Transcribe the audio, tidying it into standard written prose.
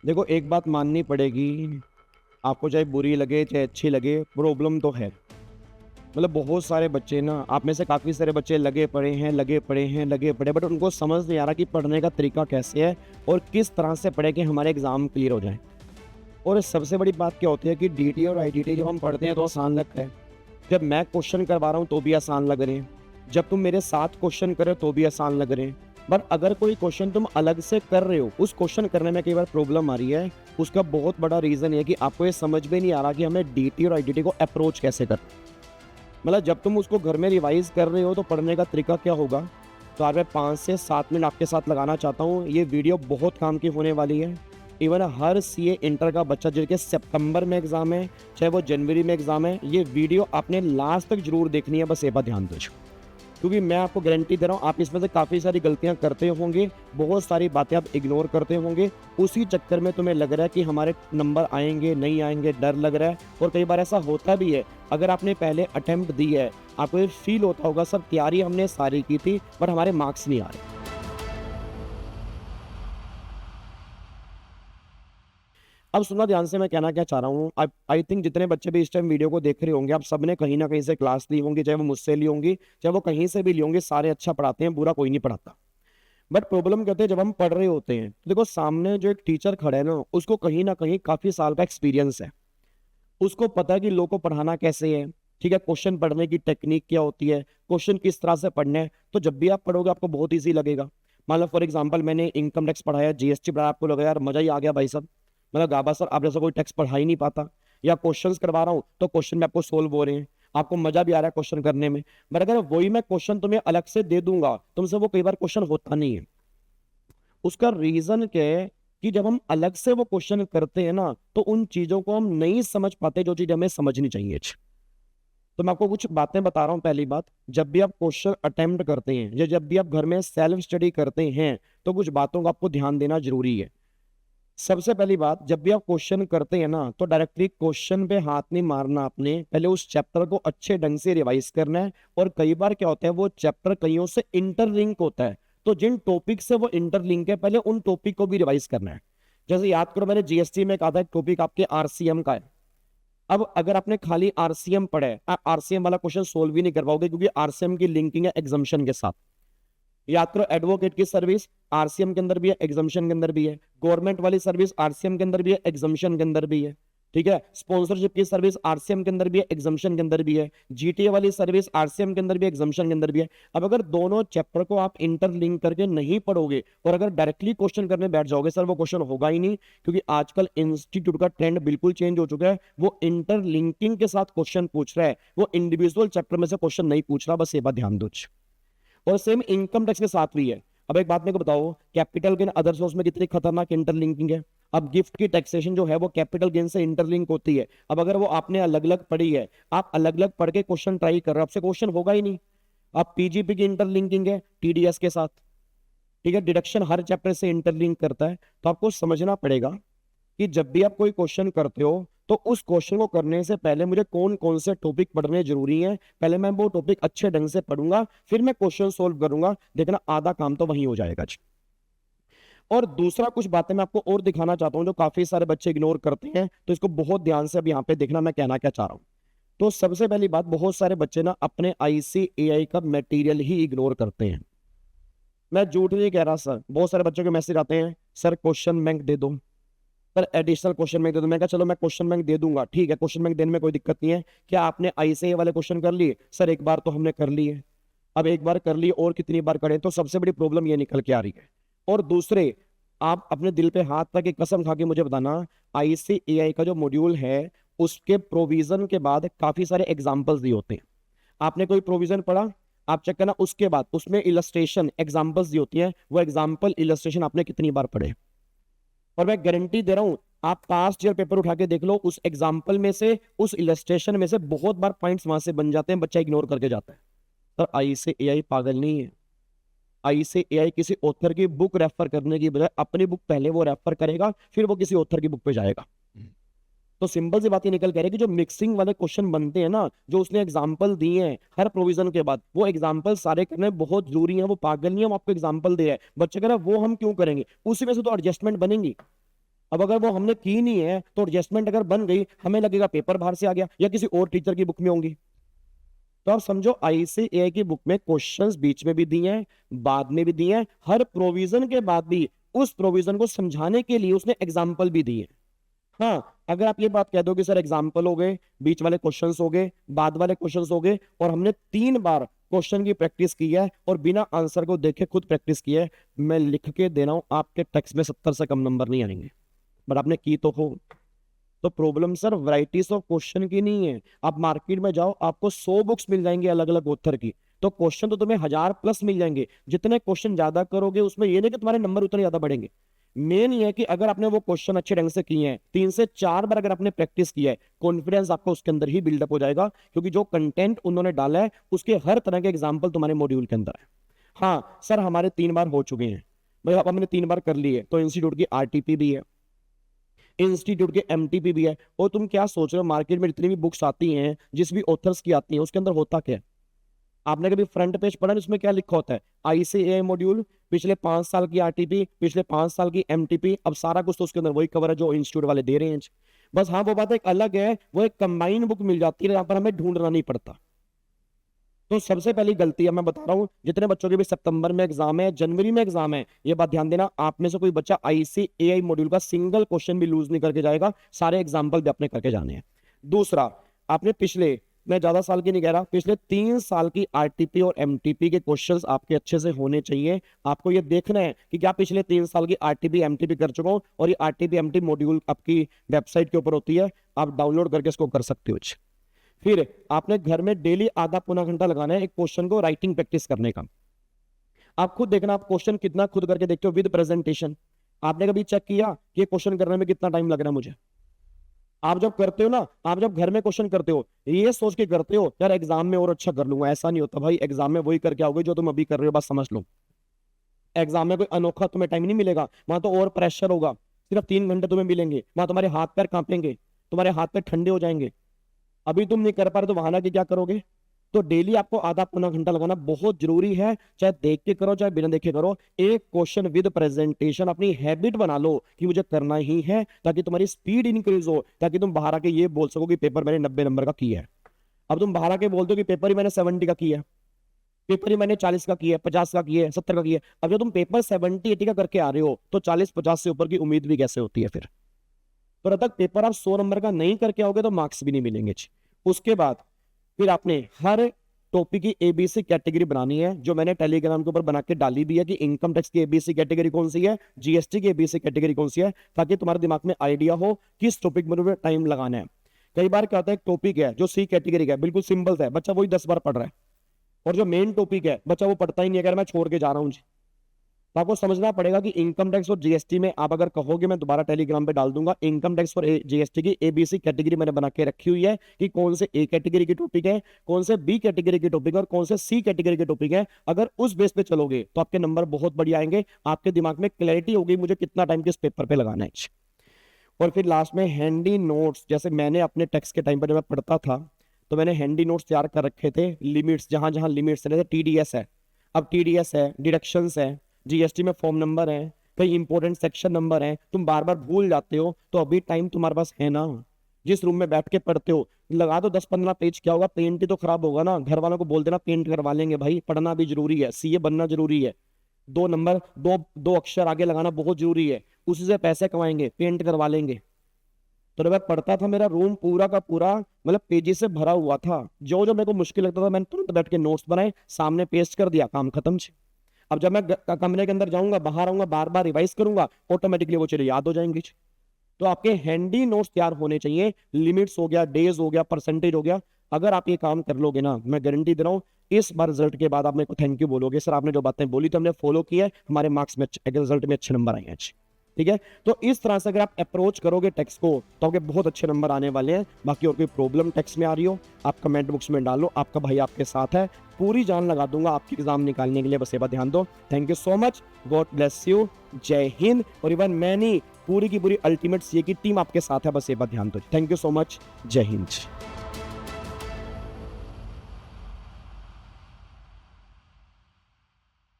देखो, एक बात माननी पड़ेगी, आपको चाहे बुरी लगे चाहे अच्छी लगे, प्रॉब्लम तो है। मतलब बहुत सारे बच्चे ना, आप में से काफ़ी सारे बच्चे लगे पड़े हैं, लगे पड़े हैं, लगे पड़े, बट उनको समझ नहीं आ रहा कि पढ़ने का तरीका कैसे है और किस तरह से पढ़े कि हमारे एग्ज़ाम क्लियर हो जाएँ। और सबसे बड़ी बात क्या होती है कि डीटी और आईटीटी जब हम पढ़ते हैं तो आसान लगता है। जब मैं क्वेश्चन करवा रहा हूँ तो भी आसान लग रहे हैं। जब तुम मेरे साथ क्वेश्चन कर रहे हो तो भी आसान लग रहे हैं। बट अगर कोई क्वेश्चन तुम अलग से कर रहे हो, उस क्वेश्चन करने में कई बार प्रॉब्लम आ रही है। उसका बहुत बड़ा रीज़न ये है कि आपको ये समझ में नहीं आ रहा कि हमें डीटी और आईटीटी को अप्रोच कैसे करना है। मतलब जब तुम उसको घर में रिवाइज़ कर रहे हो तो पढ़ने का तरीका क्या होगा? तो आज मैं 5 से 7 मिनट आपके साथ लगाना चाहता हूँ। ये वीडियो बहुत काम की होने वाली है। इवन हर सीए इंटर का बच्चा जिनके सितंबर में एग्ज़ाम है, चाहे वो जनवरी में एग्ज़ाम है, ये वीडियो आपने लास्ट तक ज़रूर देखनी है, बस एक बात ध्यान दीजिए। क्योंकि मैं आपको गारंटी दे रहा हूँ, आप इसमें से काफ़ी सारी गलतियाँ करते होंगे, बहुत सारी बातें आप इग्नोर करते होंगे। उसी चक्कर में तुम्हें लग रहा है कि हमारे नंबर आएँगे, नहीं आएँगे, डर लग रहा है। और कई बार ऐसा होता भी है, अगर आपने पहले अटेम्प्ट दी है, आपको ये फ़ील होता होगा सब तैयारी हमने सारी की थी, बट हमारे मार्क्स नहीं आ रहे। अब सुनना ध्यान से, मैं कहना क्या चाह रहा हूँ। आई थिंक जितने बच्चे भी इस टाइम वीडियो को देख रहे होंगे, आप सबने कहीं ना कहीं से क्लास ली होंगी, चाहे वो मुझसे ली होंगी, चाहे वो कहीं से भी ली होंगी। सारे अच्छा पढ़ाते हैं, बुरा कोई नहीं पढ़ाता। बट प्रॉब्लम कहते हैं जब हम पढ़ रहे होते हैं, तो देखो सामने जो एक टीचर खड़ा है ना, उसको कहीं ना कहीं काफी साल का एक्सपीरियंस है। उसको पता है कि लोग को पढ़ाना कैसे है। ठीक है, क्वेश्चन पढ़ने की टेक्निक क्या होती है, क्वेश्चन किस तरह से पढ़ना है। तो जब भी आप पढ़ोगे आपको बहुत ईजी लगेगा। मान लो फॉर एग्जाम्पल मैंने इनकम टैक्स पढ़ाया, जीएसटी पढ़ाया, आपको लगा यार मजा ही आ गया भाई साहब। मतलब गाबा सर आप जैसा कोई टैक्स पढ़ा ही नहीं पाता। या क्वेश्चंस करवा रहा हूँ तो क्वेश्चन में आपको सोल्व हो रहे हैं, आपको मजा भी आ रहा है क्वेश्चन करने में। बट अगर वही मैं क्वेश्चन तुम्हें अलग से दे दूंगा, तुमसे वो कई बार क्वेश्चन होता नहीं है। उसका रीजन क्या है कि जब हम अलग से वो क्वेश्चन करते हैं ना, तो उन चीजों को हम नहीं समझ पाते जो चीज हमें समझनी चाहिए। तो मैं आपको कुछ बातें बता रहा हूं। पहली बात, जब भी आप क्वेश्चन अटेम्प्ट करते हैं या जब भी आप घर में सेल्फ स्टडी करते हैं, तो कुछ बातों का आपको ध्यान देना जरूरी है। सबसे पहली बात, जब भी आप क्वेश्चन करते हैं ना, तो डायरेक्टली क्वेश्चन पे हाथ नहीं मारना। आपने पहले उस चैप्टर को अच्छे ढंग से रिवाइज करना है। और कई बार क्या होता है, वो चैप्टर कईयों से इंटरलिंक होता है, तो जिन टॉपिक से वो इंटरलिंक है, पहले उन टॉपिक को भी रिवाइज करना है। जैसे याद करो, मैंने जीएसटी में कहा था टॉपिक आपके आरसीएम का है। अब अगर आपने खाली आरसीएम पढ़ा है, आप आरसीएम वाला क्वेश्चन सोल्व भी नहीं कर पाओगे, क्योंकि आरसीएम की लिंकिंग है एग्जाम्शन के साथ। याद करो, एडवोकेट की सर्विस आरसीएम के अंदर भी है, एग्जाम्शन के अंदर भी है। गवर्नमेंट वाली सर्विस आरसीएम के अंदर भी है, एग्जाम्शन के अंदर भी है। ठीक है, स्पॉन्सरशिप की सर्विस आरसीएम के अंदर भी है, एग्जाम्शन के अंदर भी है। जीटीए वाली सर्विस आरसीएम के अंदर भी है, एग्जाम्शन के अंदर भी है। अब अगर दोनों चैप्टर को आप इंटरलिंक करके नहीं पढ़ोगे और अगर डायरेक्टली क्वेश्चन करने बैठ जाओगे, सर वो क्वेश्चन होगा ही नहीं। क्योंकि आजकल इंस्टीट्यूट का ट्रेंड बिल्कुल चेंज हो चुका है, वो इंटरलिंकिंग के साथ क्वेश्चन पूछ रहा है, वो इंडिविजुअल चैप्टर में से क्वेश्चन नहीं पूछ रहा। बस ये बात ध्यान दो। और सेम इनकम टैक्स के साथ भी है। अब एक बात मेरे को बताओ, कैपिटल गेन अदर सोर्स में कितनी खतरनाक इंटरलिंकिंग है। अब गिफ्ट की टैक्सेशन जो है वो कैपिटल गेन से इंटरलिंक होती है। अब अगर वो आपने अलग अलग पढ़ी है, आप अलग अलग पढ़ के क्वेश्चन ट्राई कर रहे हो, आपसे क्वेश्चन होगा ही नहीं। अब पीजीपी की इंटरलिंकिंग है टीडीएस के साथ। ठीक है, डिडक्शन हर चैप्टर से इंटरलिंक करता है। तो आपको समझना पड़ेगा कि जब भी आप कोई क्वेश्चन करते हो, तो उस क्वेश्चन को करने से पहले मुझे कौन कौन से टॉपिक पढ़ने जरूरी हैं, पहले मैं वो टॉपिक अच्छे ढंग से पढ़ूंगा, फिर मैं क्वेश्चन सोल्व करूंगा। देखना आधा काम तो वहीं हो जाएगा। और दूसरा कुछ बातें मैं आपको और दिखाना चाहता हूं जो काफी सारे बच्चे इग्नोर करते हैं, तो इसको बहुत ध्यान से अब यहाँ पे देखना मैं कहना क्या चाह रहा हूँ। तो सबसे पहली बात, बहुत सारे बच्चे ना अपने आईसीएआई का मटेरियल ही इग्नोर करते हैं। मैं झूठ नहीं कह रहा सर, बहुत सारे बच्चों के मैसेज आते हैं, सर क्वेश्चन बैंक दे दो, पर एडिशनल क्वेश्चन बैंक दे दो। मैं कहा चलो मैं क्वेश्चन बैंक दे दूंगा, ठीक है, क्वेश्चन बैंक देने में कोई दिक्कत नहीं है। क्या आपने आईसीए वाले क्वेश्चन कर लिए? सर एक बार तो हमने कर लिए। अब एक बार कर लिए और कितनी बार करें? तो सबसे बड़ी प्रॉब्लम ये निकल के आ रही है। और दूसरे, आप अपने दिल पे हाथ रख के कसम खा के मुझे बताना, आईसीएआई का जो मॉड्यूल है, उसके प्रोविजन के बाद काफी सारे एग्जाम्पल्स दिए होते हैं। आपने कोई प्रोविजन पढ़ा, आप चेक करना, उसके बाद उसमें इलस्ट्रेशन एग्जाम्पल्स दी होती हैं, वो एग्जाम्पल इलस्ट्रेशन आपने कितनी बार पढ़े। और मैं गारंटी दे रहा हूं, आप पास्ट ईयर पेपर उठा के देख लो, उस एग्जाम्पल में से, उस इलस्ट्रेशन में से बहुत बार पॉइंट्स वहां से बन जाते हैं, बच्चा इग्नोर करके जाता है। सर आई से एआई पागल नहीं है। आई से एआई किसी ऑथर की बुक रेफर करने की बजाय अपनी बुक पहले वो रेफर करेगा, फिर वो किसी ऑथर की बुक पे जाएगा। तो सिंपल सी बात ये निकल कह रही है कि जो मिक्सिंग वाले क्वेश्चन बनते हैं ना, जो उसने एग्जाम्पल दिए हैं हर प्रोविजन के बाद, वो एग्जाम्पल सारे करने बहुत जरूरी है। वो पागल नहीं है, हम आपको एग्जाम्पल दे रहे हैं, बच्चे कह रहे हैं वो हम क्यों करेंगे, उसी में से तो एडजस्टमेंट बनेंगी। अब अगर वो हमने की नहीं है तो एडजस्टमेंट अगर बन गई, हमें लगेगा पेपर बाहर से आ गया या किसी और टीचर की बुक में होंगी। तो आप समझो आईसीएआई की बुक में क्वेश्चंस बीच में भी दिए हैं, बाद में भी दिए हैं, हर प्रोविजन के बाद भी उस प्रोविजन को समझाने के लिए उसने एग्जाम्पल भी दिए। हाँ, अगर आप ये बात कह दो कि सर एग्जाम्पल हो गए, बीच वाले क्वेश्चंस हो गए, बाद वाले क्वेश्चंस हो गए, और हमने 3 बार क्वेश्चन की प्रैक्टिस की है और बिना आंसर को देखे खुद प्रैक्टिस की है, मैं लिख के दे रहा हूं आपके टेक्स्ट में 70 से कम नंबर नहीं आएंगे। बट आपने की तो हो। तो problem sir varieties of question की नहीं है। आप मार्केट में जाओ, आपको 100 बुक्स मिल जाएंगी अलग अलग ऑथर की, तो क्वेश्चन तो तुम्हें 1000+ मिल जाएंगे। जितने क्वेश्चन ज्यादा करोगे उसमें ये नहीं कि तुम्हारे नंबर उतने ज्यादा बढ़ेंगे। मेन ये है कि अगर आपने वो क्वेश्चन अच्छे ढंग से किए हैं, 3 से 4 बार अगर आपने प्रैक्टिस किया है, कॉन्फिडेंस आपको उसके अंदर ही बिल्डअप हो जाएगा, क्योंकि जो कंटेंट उन्होंने डाला है उसके हर तरह के एग्जाम्पल तुम्हारे मॉड्यूल के अंदर है। हाँ सर, हमारे 3 बार हो चुके हैं भाई, अब हमने 3 बार कर लिए, तो इंस्टीट्यूट की आरटीपी भी है, इंस्टीट्यूट के एमटीपी भी है। और तुम क्या सोच रहे हो, मार्केट में जितनी भी बुक्स आती हैं, जिस भी ऑथर्स की आती हैं, उसके अंदर होता क्या है? आपने कभी फ्रंट पेज पढ़ा? उसमें क्या लिखा होता है? आईसीएआई मॉड्यूल, पिछले 5 साल की आरटीपी, पिछले 5 साल की एमटीपी। अब सारा कुछ तो उसके अंदर वही कवर है जो इंस्टीट्यूट वाले दे रहे हैं। बस हाँ, वो बात एक अलग है, वो एक कंबाइंड बुक मिल जाती है, यहाँ पर हमें ढूंढना नहीं पड़ता। तो सबसे पहली गलती है, मैं बता रहा हूँ, जितने बच्चों के भी सितंबर में एग्जाम है, जनवरी में एग्जाम है, ये बात ध्यान देना, आप में से कोई बच्चा आईसीएआई मॉड्यूल का सिंगल क्वेश्चन भी लूज नहीं करके जाएगा, सारे एग्जाम्पल भी अपने करके जाने हैं। दूसरा, आपने पिछले, मैं ज्यादा साल की नहीं कह रहा, पिछले 3 साल की आरटीपी और एमटीपी के क्वेश्चंस आपके अच्छे से होने चाहिए। आपको ये देखना है कि क्या पिछले 3 साल की आरटीपी एमटीपी कर चुका हूं, और ये आरटीपी एमटीपी मॉड्यूल आपकी वेबसाइट के ऊपर होती है, आप डाउनलोड करके इसको कर सकते हो। फिर आपने घर में डेली आधा पौना घंटा लगाना है एक क्वेश्चन को राइटिंग प्रैक्टिस करने का। आप खुद देखना, आप क्वेश्चन कितना खुद करके देखते हो विद प्रेजेंटेशन। आपने कभी चेक किया कि क्वेश्चन करने में कितना टाइम लग रहा है मुझे? आप जब करते हो ना, आप जब घर में क्वेश्चन करते हो, ये सोच के करते हो यार एग्जाम में और अच्छा कर लूंगा, ऐसा नहीं होता भाई। एग्जाम में वही करके आओगे जो तुम अभी कर रहे हो, बस समझ लो। एग्जाम में कोई अनोखा तुम्हें टाइम नहीं मिलेगा, वहां तो और प्रेशर होगा। सिर्फ 3 घंटे तुम्हें मिलेंगे, वहां तुम्हारे हाथ पैर कांपेंगे, तुम्हारे हाथ पैर ठंडे हो जाएंगे। अभी तुम नहीं कर पा रहे तो वहां आके क्या करोगे? तो डेली आपको आधा पौना घंटा लगाना बहुत जरूरी है, चाहे देख के करो चाहे बिना देखे करो। एक क्वेश्चन विद प्रेजेंटेशन अपनी हैबिट बना लो कि मुझे करना ही है, ताकि तुम्हारी स्पीड इंक्रीज हो, ताकि तुम बाहर आके ये बोल सको कि पेपर मैंने 90 नंबर का किया है। अब तुम बाहर आके बोलते हो कि पेपर ही मैंने 70 का किया है, पेपर ही मैंने 40 का किया है, 50 का किया है, 70 का किया है। अब जब तुम पेपर 70-80 का करके आ रहे हो, तो 40-50 से ऊपर की उम्मीद भी कैसे होती है फिर? तो जब तक पेपर आप 100 नंबर का नहीं करके आओगे तो मार्क्स भी नहीं मिलेंगे। उसके बाद फिर आपने हर टॉपिक की एबीसी कैटेगरी बनानी है, जो मैंने टेलीग्राम के ऊपर बना के डाली भी है कि इनकम टैक्स की एबीसी कैटेगरी कौन सी है, जीएसटी की एबीसी कैटेगरी कौन सी है, ताकि तुम्हारे दिमाग में आइडिया हो किस टॉपिक में टाइम लगाना है। कई बार क्या होता है, एक टॉपिक है जो सी कैटेगरी का है, बिल्कुल सिंपल है, बच्चा वही 10 बार पढ़ रहा है, और जो मेन टॉपिक है बच्चा वो पढ़ता ही नहीं है, अगर मैं छोड़ के जा रहा हूँ। तो आपको समझना पड़ेगा कि इनकम टैक्स और जीएसटी में आप अगर कहोगे, मैं दोबारा टेलीग्राम पे डाल दूंगा, इनकम टैक्स और जीएसटी की एबीसी कैटेगरी मैंने बना के रखी हुई है कि कौन से ए कैटेगरी की टॉपिक है, कौन से बी कैटेगरी की टॉपिक है, और कौन से सी कैटेगरी के टॉपिक है। अगर उस बेस पे चलोगे तो आपके नंबर बहुत बढ़िया आएंगे, आपके दिमाग में क्लैरिटी होगी मुझे कितना टाइम किस पेपर पे लगाना है। और फिर लास्ट में हैंडी नोट्स, जैसे मैंने अपने टेक्स्ट के टाइम पर जब मैं पढ़ता था तो मैंने हैंडी नोट्स तैयार कर रखे थे, लिमिट्स जहां जहां लिमिट्स है, टीडीएस है, अब टीडीएस है, डिडक्शंस है, जीएसटी में फॉर्म नंबर है, कई इंपॉर्टेंट सेक्शन नंबर है, तुम बार बार भूल जाते हो, तो अभी टाइम तुम्हारे पास है ना, जिस रूम में बैठ के पढ़ते हो लगा दो 10-15 पेज, क्या होगा, पेंट ही तो खराब होगा ना। घर वालों को बोल देना पेंट करवा लेंगे, भाई पढ़ना भी जरूरी है, सीए बनना जरूरी है, 2 नंबर, दो अक्षर आगे लगाना बहुत जरूरी है, उसी से पैसे कमाएंगे, पेंट करवा लेंगे। तो जब मैं पढ़ता था मेरा रूम पूरा का पूरा मतलब पेजेस से भरा हुआ था, जो जो मेरे को मुश्किल लगता था मैंने तुरंत बैठ के नोट्स बनाए, सामने पेस्ट कर दिया, काम खत्म। अब जब मैं कमरे के अंदर जाऊंगा, बाहर आऊंगा, बार बार रिवाइज करूंगा, ऑटोमेटिकली वो चीजें याद हो जाएंगी। तो आपके हैंडी नोट्स तैयार होने चाहिए, लिमिट्स हो गया, डेज हो गया, परसेंटेज हो गया। अगर आप ये काम कर लोगे ना, मैं गारंटी दे रहा हूँ, इस बार रिजल्ट के बाद आप मेरे को थैंक यू बोलोगे, सर आपने जो बातें बोली तो हमने फॉलो किया है, हमारे मार्क्स में रिजल्ट में अच्छे नंबर आए हैं। ठीक है, तो इस तरह से अगर आप अप्रोच करोगे टेक्स्ट को तो आपके बहुत अच्छे नंबर आने वाले हैं। बाकी और कोई प्रॉब्लम टेक्स्ट में आ रही हो, आप कमेंट बॉक्स में डालो, आपका भाई आपके साथ है, पूरी जान लगा दूंगा आपकी एग्जाम निकालने के लिए, बस ये बात ध्यान दो। Thank you so much, God bless you, जय हिंद। और इवन मैं नहीं, पूरी की पूरी अल्टीमेट सीए की टीम आपके साथ है, बस ये बात ध्यान दो। थैंक यू सो मच, जय हिंद।